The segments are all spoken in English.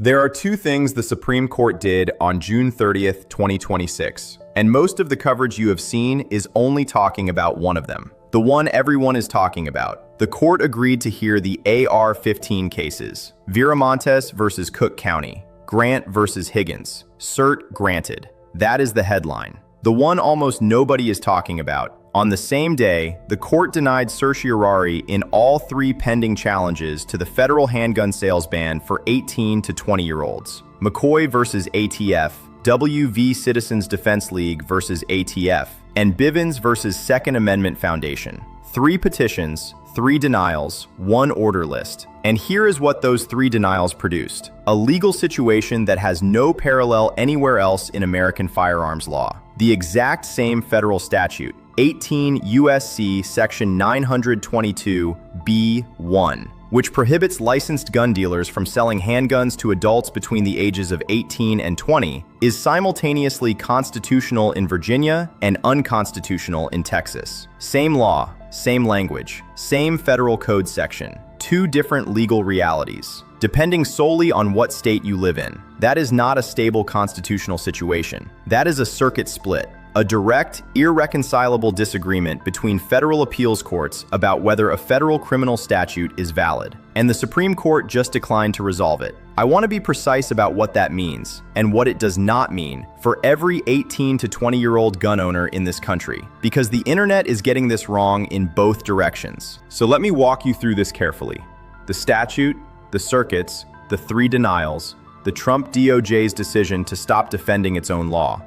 There are two things the Supreme Court did on June 30th, 2026, and most of the coverage you have seen is only talking about one of them. The one everyone is talking about. The court agreed to hear the AR-15 cases, Viramontes versus Cook County, Grant versus Higgins, cert granted. That is the headline. The one almost nobody is talking about. On the same day, the court denied certiorari in all three pending challenges to the federal handgun sales ban for 18 to 20-year-olds. McCoy versus ATF, WV Citizens Defense League versus ATF, and Bivens versus Second Amendment Foundation. 3 petitions, 3 denials, 1 order list. And here is what those 3 denials produced. A legal situation that has no parallel anywhere else in American firearms law. The exact same federal statute, 18 U.S.C. section 922 B.1, which prohibits licensed gun dealers from selling handguns to adults between the ages of 18 and 20, is simultaneously constitutional in Virginia and unconstitutional in Texas. Same law, same language, same federal code section, 2 different legal realities, depending solely on what state you live in. That is not a stable constitutional situation. That is a circuit split. A direct, irreconcilable disagreement between federal appeals courts about whether a federal criminal statute is valid, and the Supreme Court just declined to resolve it. I want to be precise about what that means, and what it does not mean, for every 18 to 20-year-old gun owner in this country, because the internet is getting this wrong in both directions. So let me walk you through this carefully. The statute, the circuits, the 3 denials, the Trump DOJ's decision to stop defending its own law,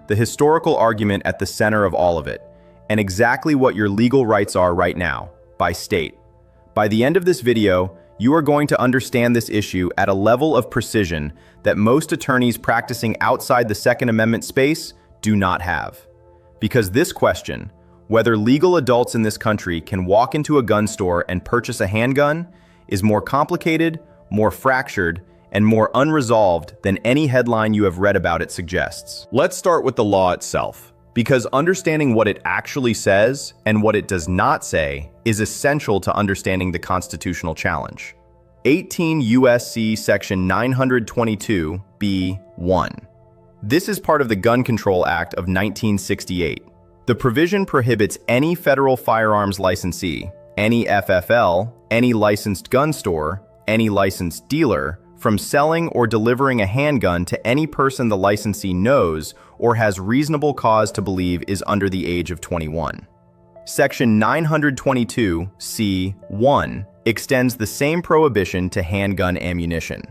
the historical argument at the center of all of it, and exactly what your legal rights are right now, by state. By the end of this video, you are going to understand this issue at a level of precision that most attorneys practicing outside the Second Amendment space do not have. Because this question, whether legal adults in this country can walk into a gun store and purchase a handgun, is more complicated, more fractured, and more unresolved than any headline you have read about it suggests. Let's start with the law itself, because understanding what it actually says and what it does not say is essential to understanding the constitutional challenge. 18 U.S.C. section 922 B.1. This is part of the Gun Control Act of 1968. The provision prohibits any federal firearms licensee, any FFL, any licensed gun store, any licensed dealer, from selling or delivering a handgun to any person the licensee knows or has reasonable cause to believe is under the age of 21. Section 922 C.1 extends the same prohibition to handgun ammunition.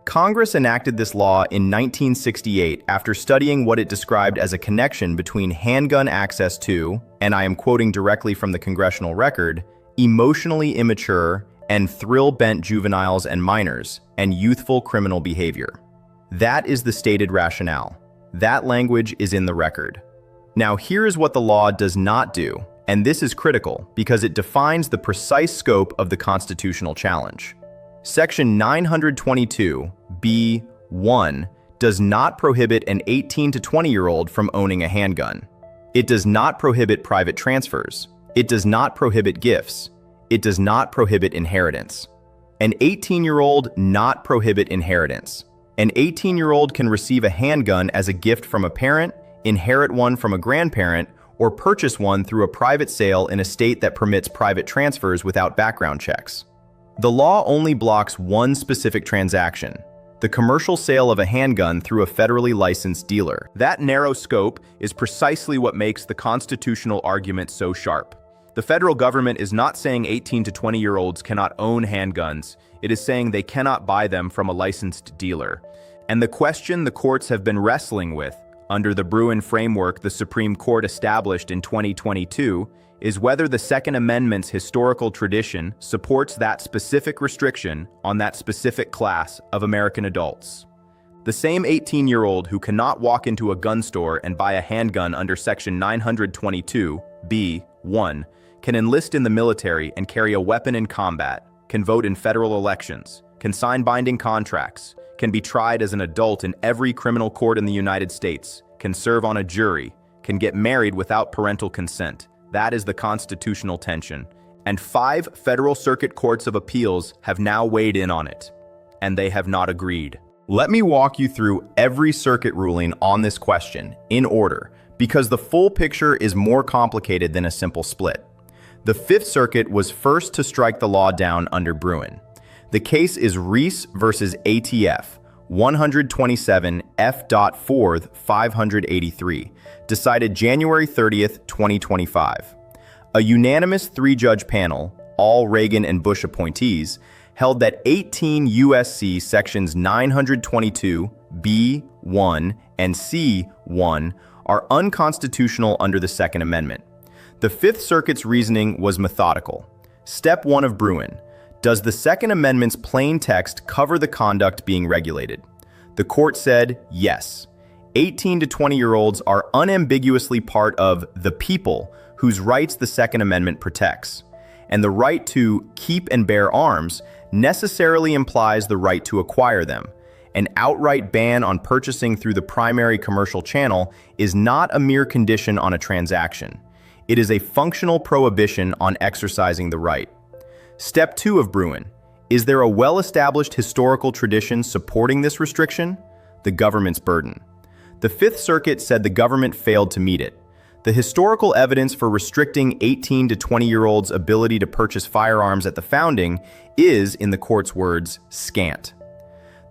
Congress enacted this law in 1968 after studying what it described as a connection between handgun access to, and I am quoting directly from the congressional record, emotionally immature and thrill-bent juveniles and minors, and youthful criminal behavior. That is the stated rationale. That language is in the record. Now here is what the law does not do, and this is critical because it defines the precise scope of the constitutional challenge. Section 922 B.1 does not prohibit an 18 to 20-year-old from owning a handgun. It does not prohibit private transfers. It does not prohibit gifts. It does not prohibit inheritance. An 18-year-old not prohibit inheritance. An 18-year-old can receive a handgun as a gift from a parent, inherit one from a grandparent, or purchase one through a private sale in a state that permits private transfers without background checks. The law only blocks one specific transaction: the commercial sale of a handgun through a federally licensed dealer. That narrow scope is precisely what makes the constitutional argument so sharp. The federal government is not saying 18 to 20-year-olds cannot own handguns. It is saying they cannot buy them from a licensed dealer. And the question the courts have been wrestling with, under the Bruin framework the Supreme Court established in 2022, is whether the Second Amendment's historical tradition supports that specific restriction on that specific class of American adults. The same 18-year-old who cannot walk into a gun store and buy a handgun under Section 922 B.1 can enlist in the military and carry a weapon in combat, can vote in federal elections, can sign binding contracts, can be tried as an adult in every criminal court in the United States, can serve on a jury, can get married without parental consent. That is the constitutional tension. And 5 federal circuit courts of appeals have now weighed in on it, and they have not agreed. Let me walk you through every circuit ruling on this question in order, because the full picture is more complicated than a simple split. The Fifth Circuit was first to strike the law down under Bruin. The case is Reese versus ATF, 127 F.4th 583, decided January 30th, 2025. A unanimous three-judge panel, all Reagan and Bush appointees, held that 18 U.S.C. sections 922, B.1, and C.1 are unconstitutional under the Second Amendment. The Fifth Circuit's reasoning was methodical. Step 1 of Bruin. Does the Second Amendment's plain text cover the conduct being regulated? The court said yes. 18 to 20-year-olds are unambiguously part of the people whose rights the Second Amendment protects. And the right to keep and bear arms necessarily implies the right to acquire them. An outright ban on purchasing through the primary commercial channel is not a mere condition on a transaction. It is a functional prohibition on exercising the right. Step 2 of Bruin. Is there a well-established historical tradition supporting this restriction? The government's burden. The Fifth Circuit said the government failed to meet it. The historical evidence for restricting 18 to 20-year-olds' ability to purchase firearms at the founding is, in the court's words, scant.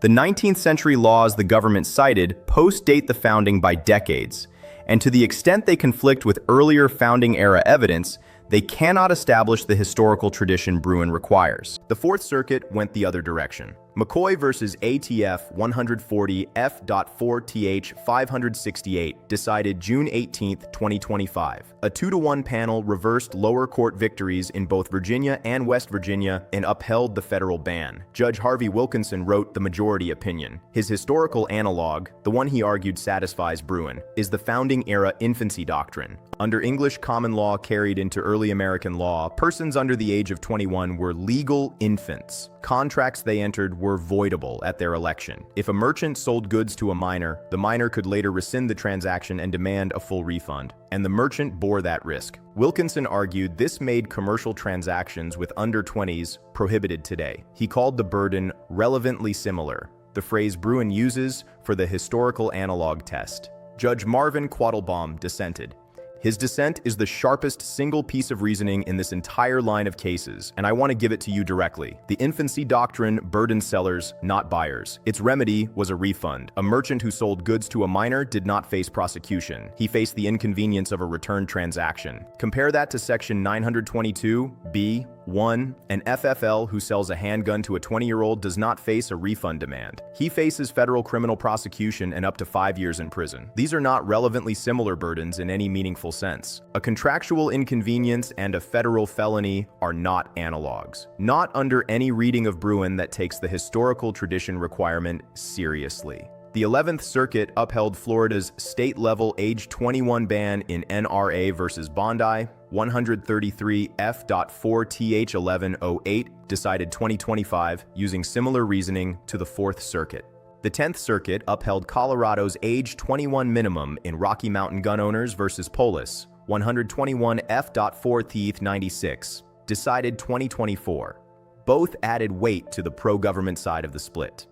The 19th century laws the government cited post-date the founding by decades, and to the extent they conflict with earlier founding-era evidence, they cannot establish the historical tradition Bruin requires. The Fourth Circuit went the other direction. McCoy versus ATF 140 F.4th 568 decided June 18, 2025. A 2-to-1 panel reversed lower court victories in both Virginia and West Virginia and upheld the federal ban. Judge Harvey Wilkinson wrote the majority opinion. His historical analog, the one he argued satisfies Bruin, is the founding-era infancy doctrine. Under English common law carried into early American law, persons under the age of 21 were legal infants. Contracts they entered were voidable at their election. If a merchant sold goods to a minor, the minor could later rescind the transaction and demand a full refund, and the merchant bore that risk. Wilkinson argued this made commercial transactions with under 20s prohibited today. He called the burden relevantly similar, the phrase Bruin uses for the historical analog test. Judge Marvin Quattlebaum dissented. His dissent is the sharpest single piece of reasoning in this entire line of cases, and I want to give it to you directly. The infancy doctrine burdened sellers, not buyers. Its remedy was a refund. A merchant who sold goods to a minor did not face prosecution. He faced the inconvenience of a return transaction. Compare that to Section 922, B, 1, an FFL who sells a handgun to a 20-year-old does not face a refund demand. He faces federal criminal prosecution and up to 5 years in prison. These are not relevantly similar burdens in any meaningful sense. A contractual inconvenience and a federal felony are not analogs. Not under any reading of Bruin that takes the historical tradition requirement seriously. The 11th Circuit upheld Florida's state-level age 21 ban in NRA versus Bondi, 133 F.4th 1108, decided 2025, using similar reasoning to the 4th Circuit. The 10th Circuit upheld Colorado's age 21 minimum in Rocky Mountain gun owners versus Polis, 121 F.4th 96, decided 2024. Both added weight to the pro-government side of the split.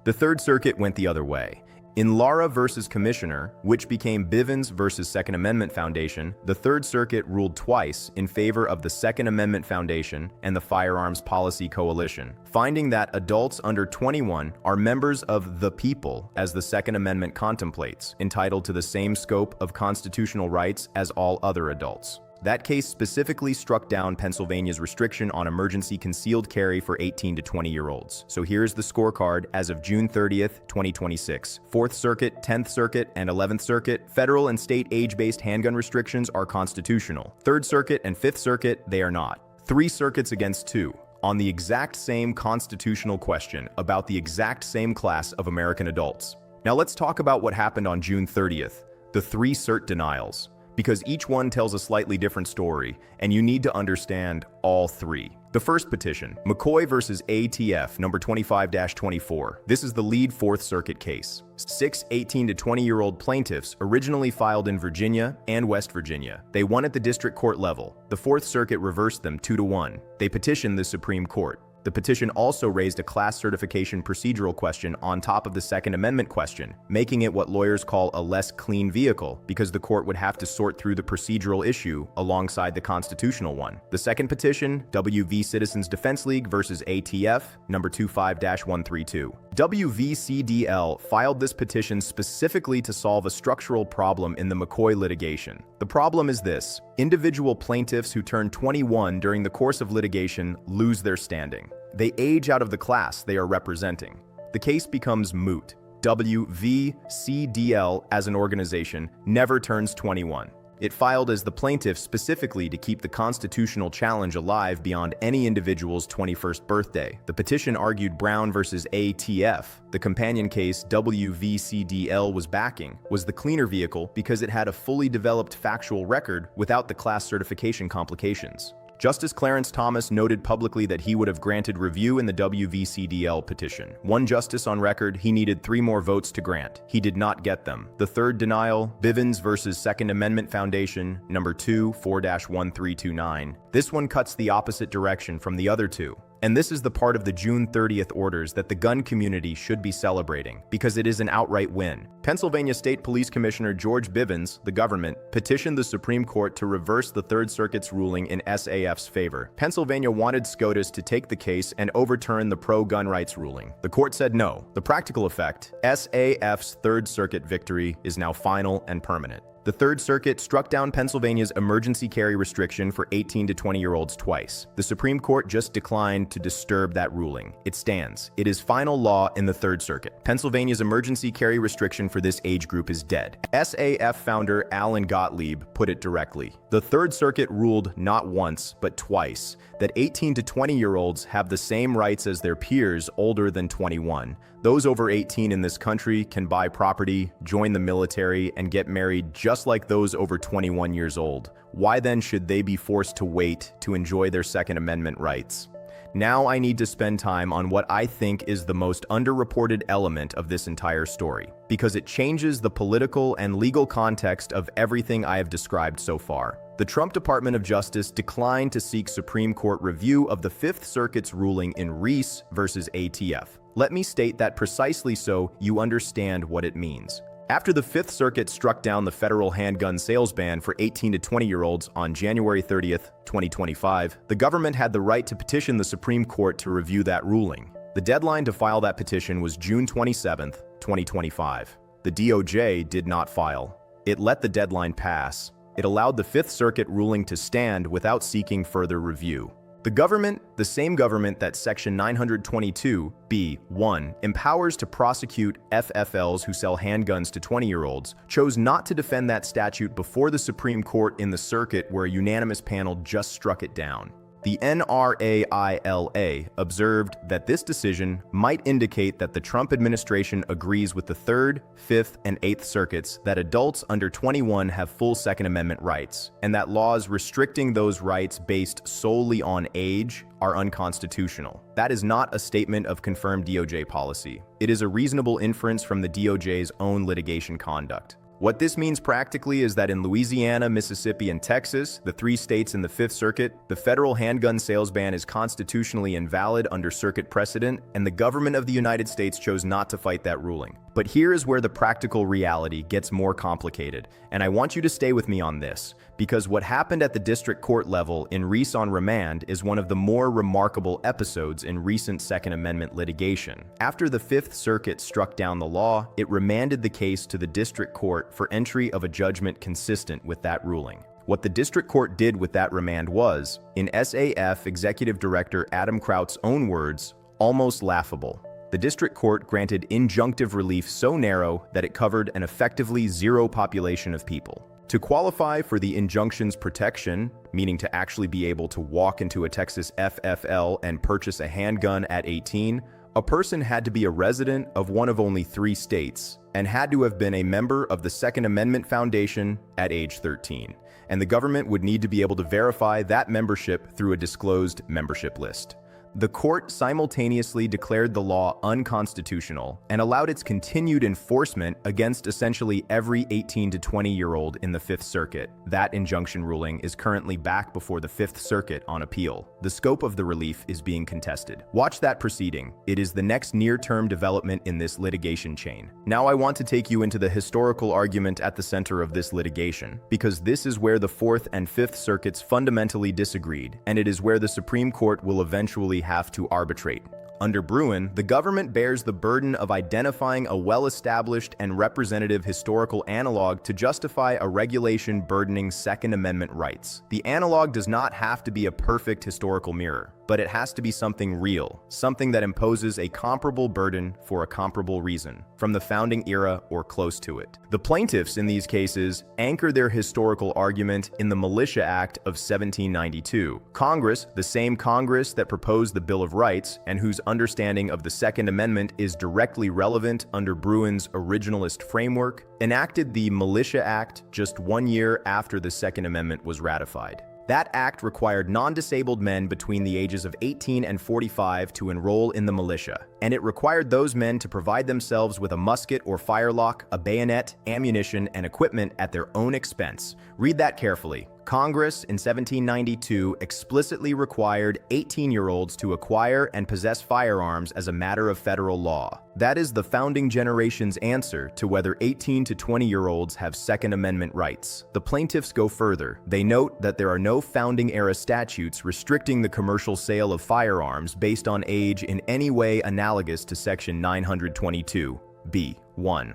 The Third Circuit went the other way. In Lara versus Commissioner, which became Bivens versus Second Amendment Foundation, the Third Circuit ruled twice in favor of the Second Amendment Foundation and the Firearms Policy Coalition, finding that adults under 21 are members of the people as the Second Amendment contemplates, entitled to the same scope of constitutional rights as all other adults. That case specifically struck down Pennsylvania's restriction on emergency concealed carry for 18 to 20-year-olds. So here's the scorecard as of June 30th, 2026. 4th Circuit, 10th Circuit, and 11th Circuit, federal and state age-based handgun restrictions are constitutional. 3rd Circuit and 5th Circuit, they are not. 3 circuits against 2. On the exact same constitutional question about the exact same class of American adults. Now let's talk about what happened on June 30th, the 3 cert denials. Because each one tells a slightly different story, and you need to understand all 3. The first petition, McCoy versus ATF, number 25-24. This is the lead 4th Circuit case. 6 18 to 20-year-old plaintiffs originally filed in Virginia and West Virginia. They won at the district court level. The 4th Circuit reversed them 2-1. They petitioned the Supreme Court. The petition also raised a class certification procedural question on top of the Second Amendment question, making it what lawyers call a less clean vehicle because the court would have to sort through the procedural issue alongside the constitutional one. The second petition, W.V. Citizens Defense League versus ATF, number 25-132. WVCDL filed this petition specifically to solve a structural problem in the McCoy litigation. The problem is this: individual plaintiffs who turn 21 during the course of litigation lose their standing. They age out of the class they are representing. The case becomes moot. WVCDL, as an organization, never turns 21. It filed as the plaintiff specifically to keep the constitutional challenge alive beyond any individual's 21st birthday. The petition argued Brown versus ATF, the companion case WVCDL was backing, was the cleaner vehicle because it had a fully developed factual record without the class certification complications. Justice Clarence Thomas noted publicly that he would have granted review in the WVCDL petition. One justice on record, he needed 3 more votes to grant. He did not get them. The third denial, Bivens versus Second Amendment Foundation, number 24-1329. This one cuts the opposite direction from the other two. And this is the part of the June 30th orders that the gun community should be celebrating, because it is an outright win. Pennsylvania State Police Commissioner George Bivens, the government, petitioned the Supreme Court to reverse the Third Circuit's ruling in SAF's favor. Pennsylvania wanted SCOTUS to take the case and overturn the pro-gun rights ruling. The court said no. The practical effect: SAF's Third Circuit victory is now final and permanent. The Third Circuit struck down Pennsylvania's emergency carry restriction for 18 to 20-year-olds twice. The Supreme Court just declined to disturb that ruling. It stands. It is final law in the Third Circuit. Pennsylvania's emergency carry restriction for this age group is dead. SAF founder Alan Gottlieb put it directly. The Third Circuit ruled not once, but twice, that 18 to 20-year-olds have the same rights as their peers older than 21. Those over 18 in this country can buy property, join the military, and get married just like those over 21 years old. Why then should they be forced to wait to enjoy their Second Amendment rights? Now I need to spend time on what I think is the most underreported element of this entire story, because it changes the political and legal context of everything I have described so far. The Trump Department of Justice declined to seek Supreme Court review of the Fifth Circuit's ruling in Reese versus ATF. Let me state that precisely so you understand what it means. After the Fifth Circuit struck down the federal handgun sales ban for 18 to 20-year-olds on January 30th, 2025, the government had the right to petition the Supreme Court to review that ruling. The deadline to file that petition was June 27th, 2025. The DOJ did not file. It let the deadline pass. It allowed the Fifth Circuit ruling to stand without seeking further review. The government, the same government that Section 922(b)(1) empowers to prosecute FFLs who sell handguns to 20-year-olds, chose not to defend that statute before the Supreme Court in the circuit where a unanimous panel just struck it down. The NRAILA observed that this decision might indicate that the Trump administration agrees with the Third, Fifth, and Eighth Circuits that adults under 21 have full Second Amendment rights, and that laws restricting those rights based solely on age are unconstitutional. That is not a statement of confirmed DOJ policy. It is a reasonable inference from the DOJ's own litigation conduct. What this means practically is that in Louisiana, Mississippi, and Texas, the 3 states in the Fifth Circuit, the federal handgun sales ban is constitutionally invalid under circuit precedent, and the government of the United States chose not to fight that ruling. But here is where the practical reality gets more complicated, and I want you to stay with me on this, because what happened at the district court level in Reese on remand is one of the more remarkable episodes in recent Second Amendment litigation. After the Fifth Circuit struck down the law, it remanded the case to the district court for entry of a judgment consistent with that ruling. What the district court did with that remand was, in SAF Executive Director Adam Kraut's own words, almost laughable. The district court granted injunctive relief so narrow that it covered an effectively zero population of people. To qualify for the injunction's protection, meaning to actually be able to walk into a Texas FFL and purchase a handgun at 18, a person had to be a resident of one of only 3 states and had to have been a member of the Second Amendment Foundation at age 13, and the government would need to be able to verify that membership through a disclosed membership list. The court simultaneously declared the law unconstitutional and allowed its continued enforcement against essentially every 18 to 20-year-old in the Fifth Circuit. That injunction ruling is currently back before the Fifth Circuit on appeal. The scope of the relief is being contested. Watch that proceeding. It is the next near-term development in this litigation chain. Now I want to take you into the historical argument at the center of this litigation, because this is where the Fourth and Fifth Circuits fundamentally disagreed, and it is where the Supreme Court will eventually have to arbitrate. Under Bruin, the government bears the burden of identifying a well-established and representative historical analog to justify a regulation burdening Second Amendment rights. The analog does not have to be a perfect historical mirror, but it has to be something real, something that imposes a comparable burden for a comparable reason, from the founding era or close to it. The plaintiffs in these cases anchor their historical argument in the Militia Act of 1792. Congress, the same Congress that proposed the Bill of Rights and whose understanding of the Second Amendment is directly relevant under Bruin's originalist framework, enacted the Militia Act just 1 year after the Second Amendment was ratified. That act required non-disabled men between the ages of 18 and 45 to enroll in the militia, and it required those men to provide themselves with a musket or firelock, a bayonet, ammunition, and equipment at their own expense. Read that carefully. Congress in 1792 explicitly required 18-year-olds to acquire and possess firearms as a matter of federal law. That is the founding generation's answer to whether 18 to 20-year-olds have Second Amendment rights. The plaintiffs go further. They note that there are no founding-era statutes restricting the commercial sale of firearms based on age in any way analogous to Section 922(b)(1).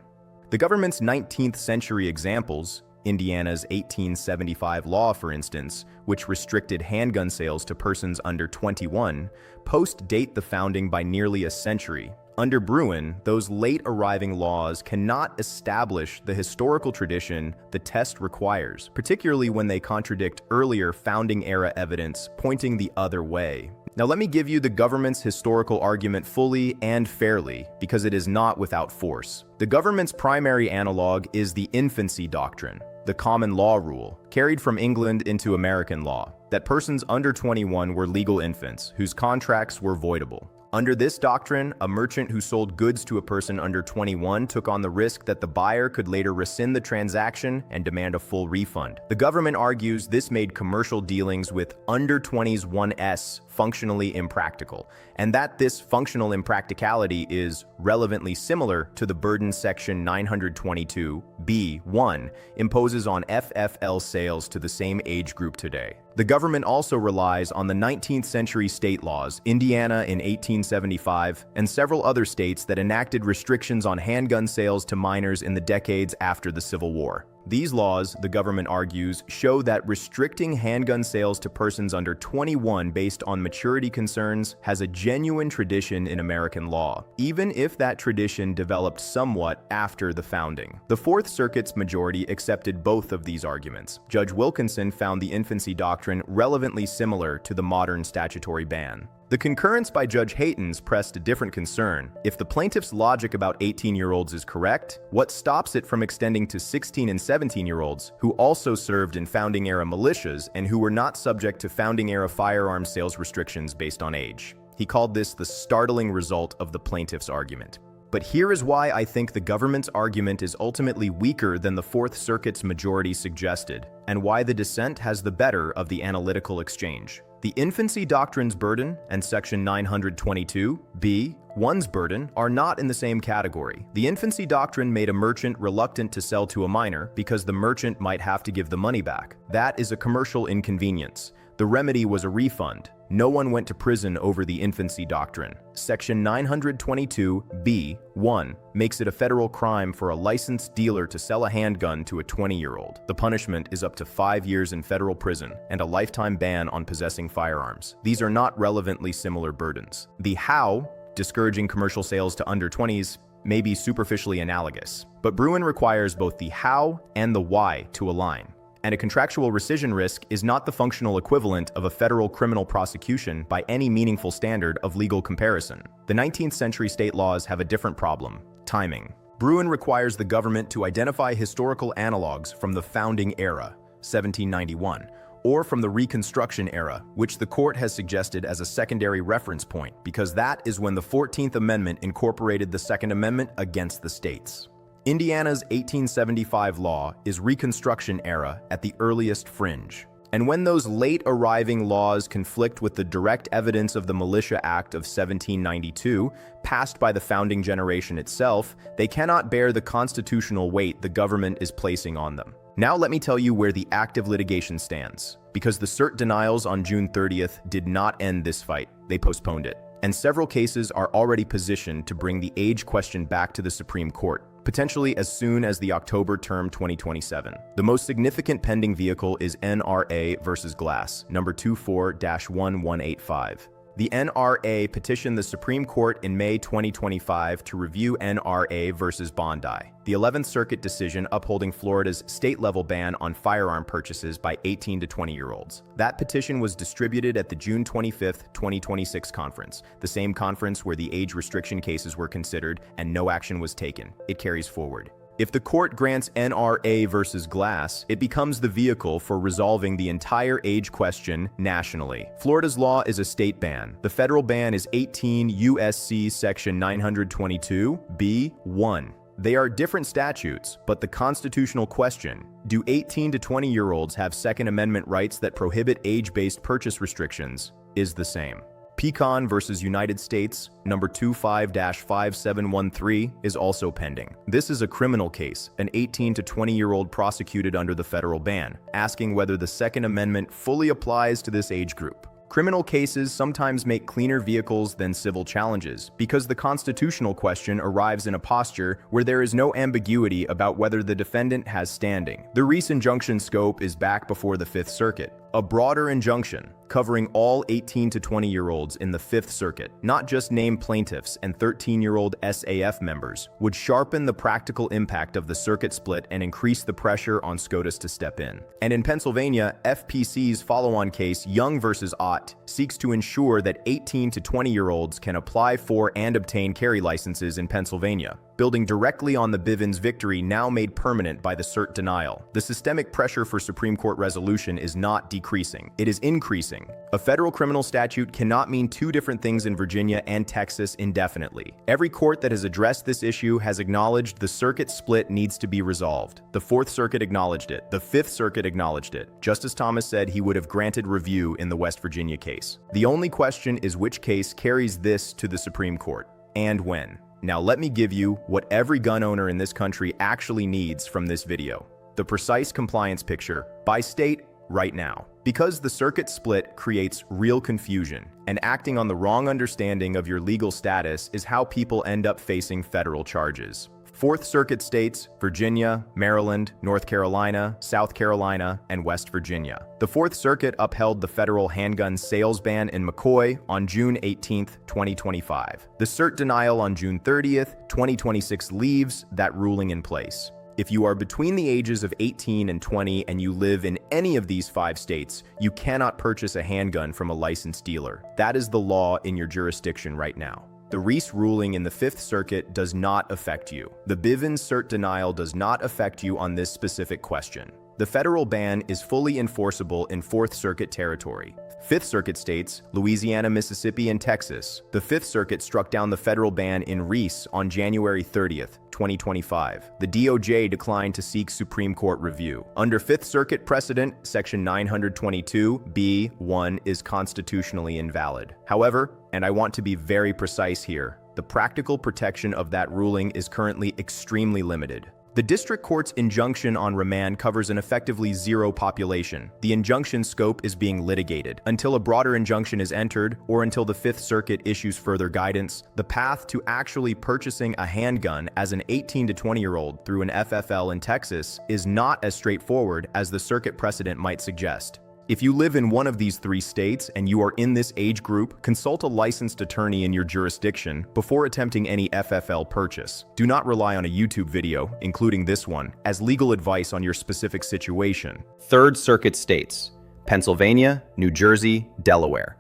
The government's 19th century examples, Indiana's 1875 law, for instance, which restricted handgun sales to persons under 21, post-date the founding by nearly a century. Under Bruin, those late-arriving laws cannot establish the historical tradition the test requires, particularly when they contradict earlier founding-era evidence pointing the other way. Now let me give you the government's historical argument fully and fairly, because it is not without force. The government's primary analog is the infancy doctrine, the common law rule, carried from England into American law, that persons under 21 were legal infants, whose contracts were voidable. Under this doctrine, a merchant who sold goods to a person under 21 took on the risk that the buyer could later rescind the transaction and demand a full refund. The government argues this made commercial dealings with under 20s 1s functionally impractical, and that this functional impracticality is relevantly similar to the burden Section 922(b)(1) imposes on FFL sales to the same age group today. The government also relies on the 19th century state laws, Indiana in 1875, and several other states that enacted restrictions on handgun sales to minors in the decades after the Civil War. These laws, the government argues, show that restricting handgun sales to persons under 21 based on maturity concerns has a genuine tradition in American law, even if that tradition developed somewhat after the founding. The Fourth Circuit's majority accepted both of these arguments. Judge Wilkinson found the infancy doctrine relevantly similar to the modern statutory ban. The concurrence by Judge Haytens pressed a different concern. If the plaintiff's logic about 18-year-olds is correct, what stops it from extending to 16 and 17-year-olds who also served in founding-era militias and who were not subject to founding-era firearm sales restrictions based on age? He called this the startling result of the plaintiff's argument. But here is why I think the government's argument is ultimately weaker than the Fourth Circuit's majority suggested, and why the dissent has the better of the analytical exchange. The infancy doctrine's burden and Section 922(b)(1)'s burden are not in the same category. The infancy doctrine made a merchant reluctant to sell to a minor because the merchant might have to give the money back. That is a commercial inconvenience. The remedy was a refund. No one went to prison over the infancy doctrine. Section 922(b)(1) makes it a federal crime for a licensed dealer to sell a handgun to a 20-year-old. The punishment is up to 5 years in federal prison and a lifetime ban on possessing firearms. These are not relevantly similar burdens. The how, discouraging commercial sales to under 20s, may be superficially analogous, but Bruin requires both the how and the why to align. And a contractual rescission risk is not the functional equivalent of a federal criminal prosecution by any meaningful standard of legal comparison. The 19th century state laws have a different problem: timing. Bruin requires the government to identify historical analogs from the founding era, 1791, or from the Reconstruction era, which the court has suggested as a secondary reference point, because that is when the 14th Amendment incorporated the Second Amendment against the states. Indiana's 1875 law is Reconstruction era at the earliest fringe. And when those late arriving laws conflict with the direct evidence of the Militia Act of 1792, passed by the founding generation itself, they cannot bear the constitutional weight the government is placing on them. Now let me tell you where the active litigation stands, because the cert denials on June 30th did not end this fight, they postponed it. And several cases are already positioned to bring the age question back to the Supreme Court, potentially as soon as the October term 2027. The most significant pending vehicle is NRA versus Glass, number 24-1185. The NRA petitioned the Supreme Court in May 2025 to review NRA versus Bondi, the 11th Circuit decision upholding Florida's state-level ban on firearm purchases by 18 to 20-year-olds. That petition was distributed at the June 25, 2026 conference, the same conference where the age restriction cases were considered and no action was taken. It carries forward. If the court grants NRA versus Glass, it becomes the vehicle for resolving the entire age question nationally. Florida's law is a state ban. The federal ban is 18 U.S.C. section 922 B.1. They are different statutes, but the constitutional question, do 18 to 20-year-olds have Second Amendment rights that prohibit age-based purchase restrictions, is the same. Pecan versus United States, number 25-5713, is also pending. This is a criminal case, an 18 to 20-year-old prosecuted under the federal ban, asking whether the Second Amendment fully applies to this age group. Criminal cases sometimes make cleaner vehicles than civil challenges, because the constitutional question arrives in a posture where there is no ambiguity about whether the defendant has standing. The Reese injunction scope is back before the Fifth Circuit, a broader injunction covering all 18 to 20-year-olds in the Fifth Circuit, not just named plaintiffs and 13-year-old SAF members, would sharpen the practical impact of the circuit split and increase the pressure on SCOTUS to step in. And in Pennsylvania, FPC's follow-on case, Young versus Ott, seeks to ensure that 18 to 20-year-olds can apply for and obtain carry licenses in Pennsylvania, building directly on the Bivens victory now made permanent by the cert denial. The systemic pressure for Supreme Court resolution is not decreasing, it is increasing. A federal criminal statute cannot mean two different things in Virginia and Texas indefinitely. Every court that has addressed this issue has acknowledged the circuit split needs to be resolved. The Fourth Circuit acknowledged it. The Fifth Circuit acknowledged it. Justice Thomas said he would have granted review in the West Virginia case. The only question is which case carries this to the Supreme Court, and when. Now let me give you what every gun owner in this country actually needs from this video: the precise compliance picture by state right now. Because the circuit split creates real confusion, and acting on the wrong understanding of your legal status is how people end up facing federal charges. Fourth Circuit states Virginia, Maryland, North Carolina, South Carolina, and West Virginia. The Fourth Circuit upheld the federal handgun sales ban in McCoy on June 18, 2025. The cert denial on June 30, 2026 leaves that ruling in place. If you are between the ages of 18 and 20 and you live in any of these 5 states, you cannot purchase a handgun from a licensed dealer. That is the law in your jurisdiction right now. The Reese ruling in the Fifth Circuit does not affect you. The Bivens cert denial does not affect you on this specific question. The federal ban is fully enforceable in Fourth Circuit territory. Fifth Circuit states Louisiana, Mississippi, and Texas. The Fifth Circuit struck down the federal ban in Reese on January 30th, 2025. The DOJ declined to seek Supreme Court review. Under Fifth Circuit precedent, Section 922 B.1 is constitutionally invalid. However, and I want to be very precise here, the practical protection of that ruling is currently extremely limited. The district court's injunction on remand covers an effectively zero population. The injunction scope is being litigated. Until a broader injunction is entered, or until the Fifth Circuit issues further guidance, the path to actually purchasing a handgun as an 18 to 20-year-old through an FFL in Texas is not as straightforward as the circuit precedent might suggest. If you live in one of these 3 states and you are in this age group, consult a licensed attorney in your jurisdiction before attempting any FFL purchase. Do not rely on a YouTube video, including this one, as legal advice on your specific situation. Third Circuit states: Pennsylvania, New Jersey, Delaware.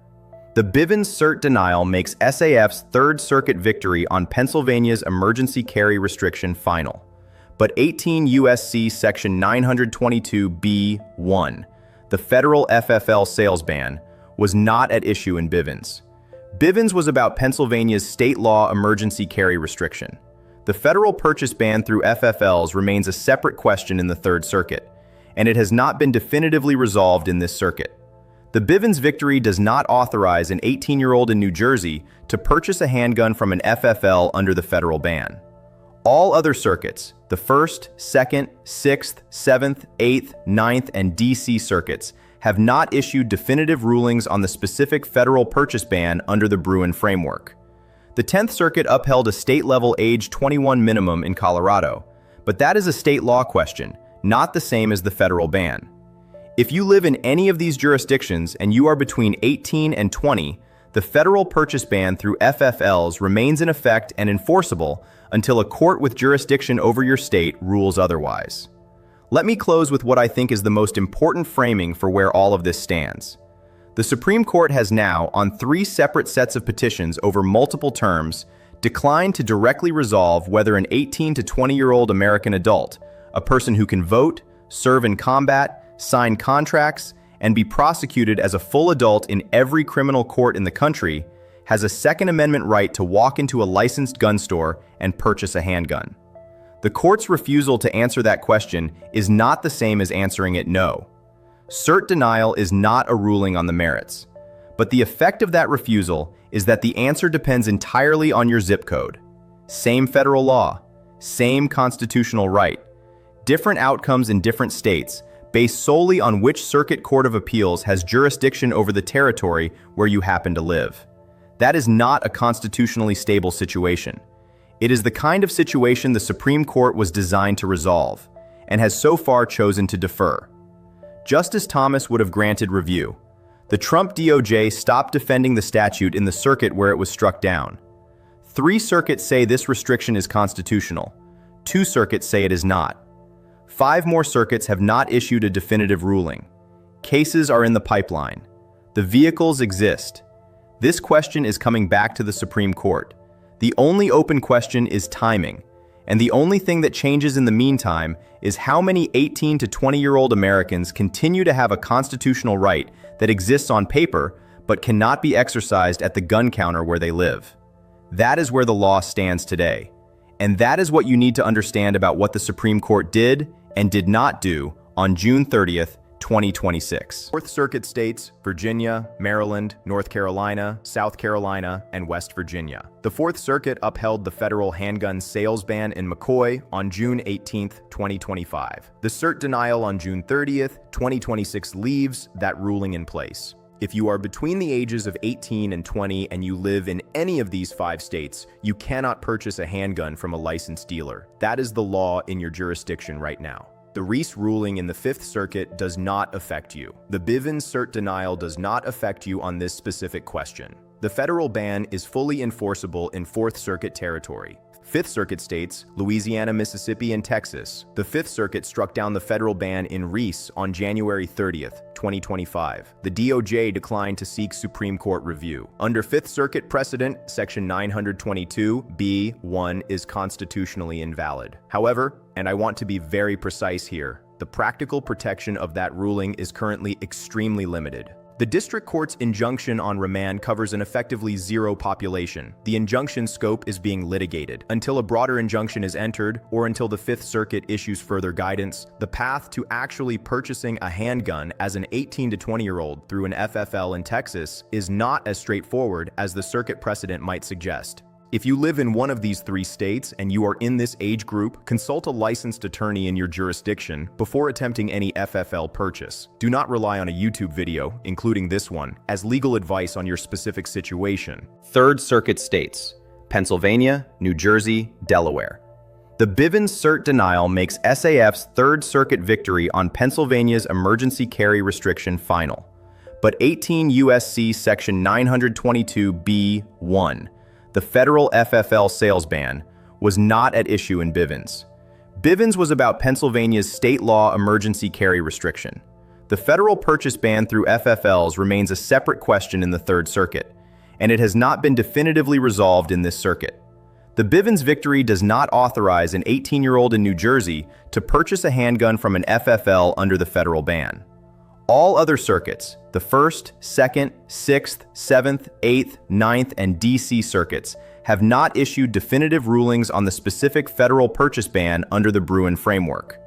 The Bivens cert denial makes SAF's Third Circuit victory on Pennsylvania's emergency carry restriction final. But 18 U.S.C. Section 922 B.1, the federal FFL sales ban, was not at issue in Bivens. Bivens was about Pennsylvania's state law emergency carry restriction. The federal purchase ban through FFLs remains a separate question in the Third Circuit, and it has not been definitively resolved in this circuit. The Bivens victory does not authorize an 18-year-old in New Jersey to purchase a handgun from an FFL under the federal ban. All other circuits, the 1st, 2nd, 6th, 7th, 8th, 9th, and DC circuits, have not issued definitive rulings on the specific federal purchase ban under the Bruin framework. The 10th Circuit upheld a state-level age 21 minimum in Colorado, but that is a state law question, not the same as the federal ban. If you live in any of these jurisdictions and you are between 18 and 20, the federal purchase ban through FFLs remains in effect and enforceable until a court with jurisdiction over your state rules otherwise. Let me close with what I think is the most important framing for where all of this stands. The Supreme Court has now, on 3 separate sets of petitions over multiple terms, declined to directly resolve whether an 18 to 20-year-old American adult, a person who can vote, serve in combat, sign contracts, and be prosecuted as a full adult in every criminal court in the country, has a Second Amendment right to walk into a licensed gun store and purchase a handgun. The court's refusal to answer that question is not the same as answering it no. Cert denial is not a ruling on the merits, but the effect of that refusal is that the answer depends entirely on your zip code. Same federal law, same constitutional right, different outcomes in different states based solely on which circuit court of appeals has jurisdiction over the territory where you happen to live. That is not a constitutionally stable situation. It is the kind of situation the Supreme Court was designed to resolve, and has so far chosen to defer. Justice Thomas would have granted review. The Trump DOJ stopped defending the statute in the circuit where it was struck down. 3 circuits say this restriction is constitutional. 2 circuits say it is not. 5 more circuits have not issued a definitive ruling. Cases are in the pipeline. The vehicles exist. This question is coming back to the Supreme Court. The only open question is timing, and the only thing that changes in the meantime is how many 18 to 20-year-old Americans continue to have a constitutional right that exists on paper but cannot be exercised at the gun counter where they live. That is where the law stands today, and that is what you need to understand about what the Supreme Court did and did not do on June 30th, 2026. Fourth Circuit states Virginia, Maryland, North Carolina, South Carolina, and West Virginia. The Fourth Circuit upheld the federal handgun sales ban in McCoy on June 18, 2025. The cert denial on June 30th, 2026 leaves that ruling in place. If you are between the ages of 18 and 20 and you live in any of these 5 states, you cannot purchase a handgun from a licensed dealer. That is the law in your jurisdiction right now. The Reese ruling in the Fifth Circuit does not affect you. The Bivens cert denial does not affect you on this specific question. The federal ban is fully enforceable in Fourth Circuit territory. Fifth Circuit states Louisiana, Mississippi, and Texas. The Fifth Circuit struck down the federal ban in Reese on January 30th, 2025. The DOJ declined to seek Supreme Court review. Under Fifth Circuit precedent, Section 922(b)(1) is constitutionally invalid. However, and I want to be very precise here, the practical protection of that ruling is currently extremely limited. The district court's injunction on remand covers an effectively zero population. The injunction scope is being litigated. Until a broader injunction is entered, or until the Fifth Circuit issues further guidance, the path to actually purchasing a handgun as an 18 to 20-year-old through an FFL in Texas is not as straightforward as the circuit precedent might suggest. If you live in one of these 3 states and you are in this age group, consult a licensed attorney in your jurisdiction before attempting any FFL purchase. Do not rely on a YouTube video, including this one, as legal advice on your specific situation. Third Circuit states Pennsylvania, New Jersey, Delaware. The Bivens cert denial makes SAF's Third Circuit victory on Pennsylvania's emergency carry restriction final. But 18 U.S.C. Section 922(b)(1), the federal FFL sales ban, was not at issue in Bivens. Bivens was about Pennsylvania's state law emergency carry restriction. The federal purchase ban through FFLs remains a separate question in the Third Circuit, and it has not been definitively resolved in this circuit. The Bivens victory does not authorize an 18-year-old in New Jersey to purchase a handgun from an FFL under the federal ban. All other circuits, the 1st, 2nd, 6th, 7th, 8th, 9th, and D.C. circuits, have not issued definitive rulings on the specific federal purchase ban under the Bruin framework.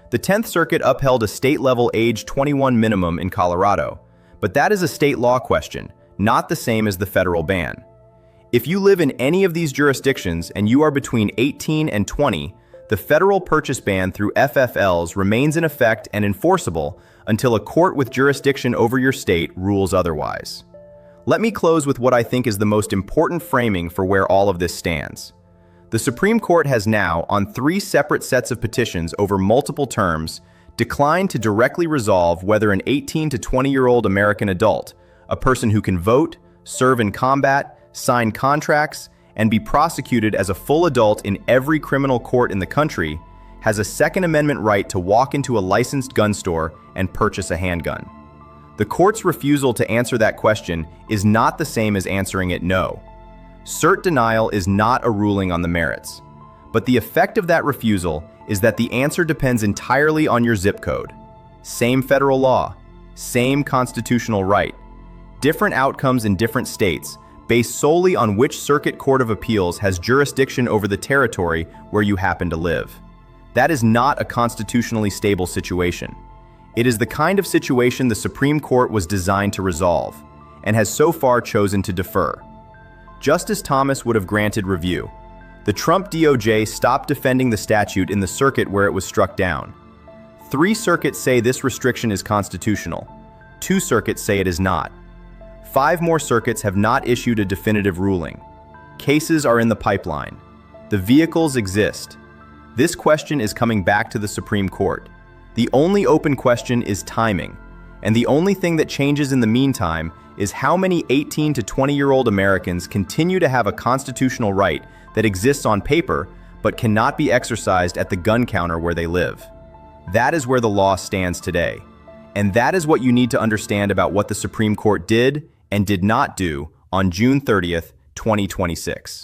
The 10th Circuit upheld a state-level age 21 minimum in Colorado, but that is a state law question, not the same as the federal ban. If you live in any of these jurisdictions and you are between 18 and 20, the federal purchase ban through FFLs remains in effect and enforceable until a court with jurisdiction over your state rules otherwise. Let me close with what I think is the most important framing for where all of this stands. The Supreme Court has now, on 3 separate sets of petitions over multiple terms, declined to directly resolve whether an 18 to 20-year-old American adult, a person who can vote, serve in combat, sign contracts, and be prosecuted as a full adult in every criminal court in the country, has a Second Amendment right to walk into a licensed gun store and purchase a handgun. The court's refusal to answer that question is not the same as answering it no. Cert denial is not a ruling on the merits, but the effect of that refusal is that the answer depends entirely on your zip code. Same federal law, same constitutional right, different outcomes in different states, based solely on which Circuit Court of Appeals has jurisdiction over the territory where you happen to live. That is not a constitutionally stable situation. It is the kind of situation the Supreme Court was designed to resolve, and has so far chosen to defer. Justice Thomas would have granted review. The Trump DOJ stopped defending the statute in the circuit where it was struck down. 3 circuits say this restriction is constitutional. 2 circuits say it is not. 5 more circuits have not issued a definitive ruling. Cases are in the pipeline. The vehicles exist. This question is coming back to the Supreme Court. The only open question is timing, and the only thing that changes in the meantime is how many 18 to 20-year-old Americans continue to have a constitutional right that exists on paper but cannot be exercised at the gun counter where they live. That is where the law stands today, and that is what you need to understand about what the Supreme Court did and did not do on June 30th, 2026.